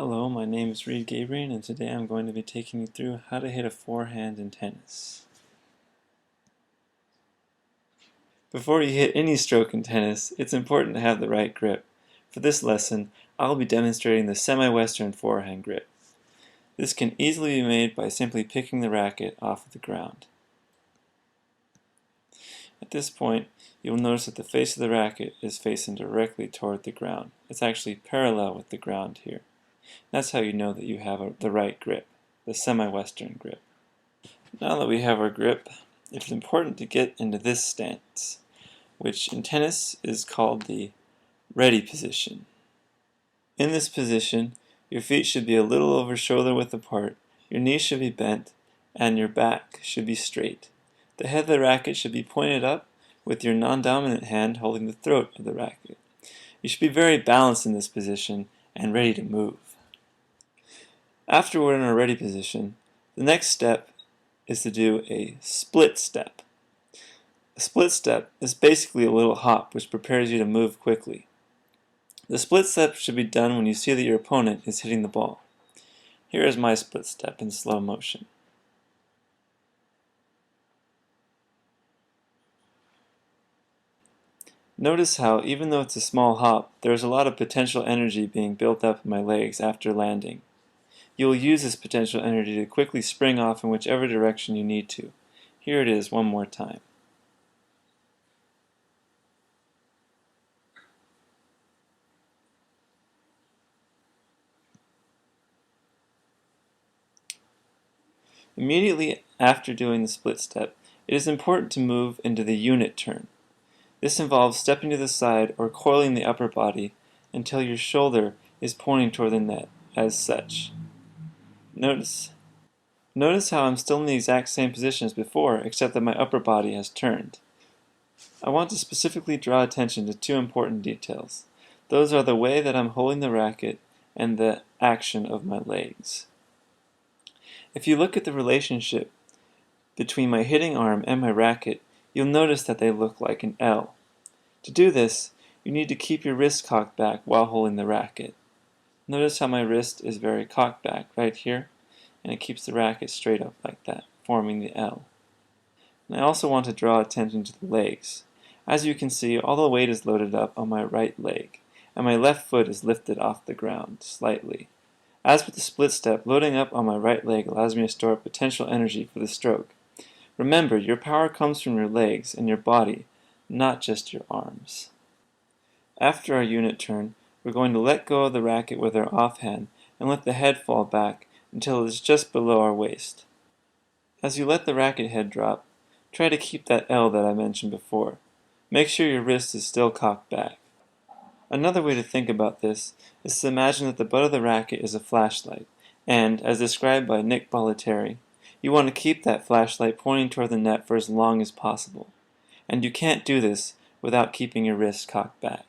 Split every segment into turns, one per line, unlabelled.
Hello, my name is Reed Gabriel, and today I'm going to be taking you through how to hit a forehand in tennis. Before you hit any stroke in tennis, it's important to have the right grip. For this lesson, I'll be demonstrating the semi-western forehand grip. This can easily be made by simply picking the racket off of the ground. At this point, you'll notice that the face of the racket is facing directly toward the ground. It's actually parallel with the ground here. That's how you know that you have the right grip, the semi-western grip. Now that we have our grip, it's important to get into this stance, which in tennis is called the ready position. In this position, your feet should be a little over shoulder width apart, your knees should be bent, and your back should be straight. The head of the racket should be pointed up with your non-dominant hand holding the throat of the racket. You should be very balanced in this position and ready to move. After we're in our ready position, the next step is to do a split step. A split step is basically a little hop which prepares you to move quickly. The split step should be done when you see that your opponent is hitting the ball. Here is my split step in slow motion. Notice how, even though it's a small hop, there is a lot of potential energy being built up in my legs after landing. You will use this potential energy to quickly spring off in whichever direction you need to. Here it is one more time. Immediately after doing the split step, it is important to move into the unit turn. This involves stepping to the side or coiling the upper body until your shoulder is pointing toward the net, as such. Notice how I'm still in the exact same position as before, except that my upper body has turned. I want to specifically draw attention to two important details. Those are the way that I'm holding the racket and the action of my legs. If you look at the relationship between my hitting arm and my racket, you'll notice that they look like an L. To do this, you need to keep your wrist cocked back while holding the racket. Notice how my wrist is very cocked back right here, and it keeps the racket straight up like that, forming the L. And I also want to draw attention to the legs. As you can see, all the weight is loaded up on my right leg, and my left foot is lifted off the ground slightly. As with the split step, loading up on my right leg allows me to store potential energy for the stroke. Remember, your power comes from your legs and your body, not just your arms. After our unit turn, we're going to let go of the racket with our offhand and let the head fall back until it is just below our waist. As you let the racket head drop, try to keep that L that I mentioned before. Make sure your wrist is still cocked back. Another way to think about this is to imagine that the butt of the racket is a flashlight, and, as described by Nick Bollettieri, you want to keep that flashlight pointing toward the net for as long as possible. And you can't do this without keeping your wrist cocked back.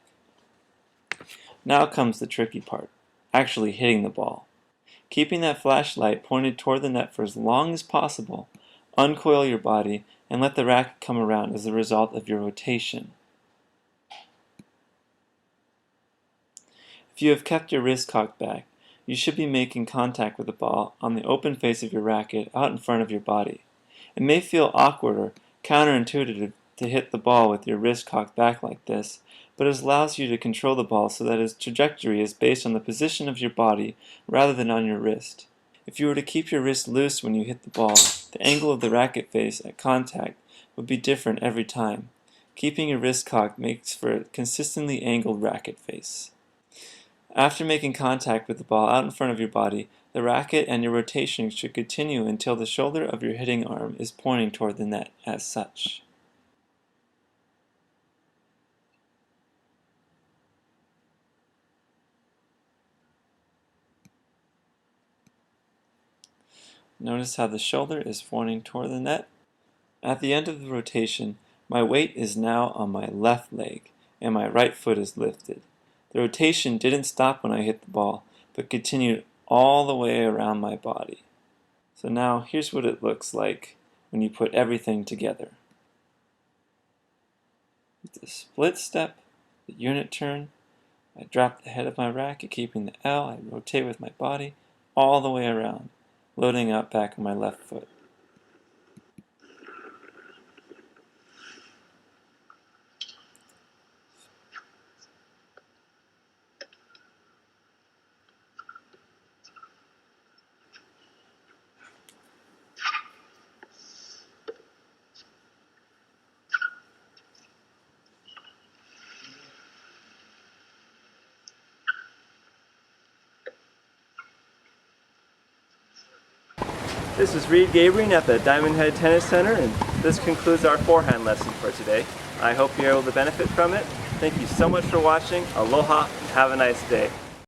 Now comes the tricky part, actually hitting the ball. Keeping that flashlight pointed toward the net for as long as possible, uncoil your body and let the racket come around as a result of your rotation. If you have kept your wrist cocked back, you should be making contact with the ball on the open face of your racket out in front of your body. It may feel awkward or counterintuitive to hit the ball with your wrist cocked back like this, but it allows you to control the ball so that its trajectory is based on the position of your body rather than on your wrist. If you were to keep your wrist loose when you hit the ball, the angle of the racket face at contact would be different every time. Keeping your wrist cocked makes for a consistently angled racket face. After making contact with the ball out in front of your body, the racket and your rotation should continue until the shoulder of your hitting arm is pointing toward the net, as such. Notice how the shoulder is pointing toward the net. At the end of the rotation, my weight is now on my left leg, and my right foot is lifted. The rotation didn't stop when I hit the ball, but continued all the way around my body. So now here's what it looks like when you put everything together. The split step, the unit turn, I drop the head of my racket, keeping the L. I rotate with my body all the way around, loading out back on my left foot.
This is Reed Gabriel at the Diamond Head Tennis Center, and this concludes our forehand lesson for today. I hope you're able to benefit from it. Thank you so much for watching. Aloha, and have a nice day.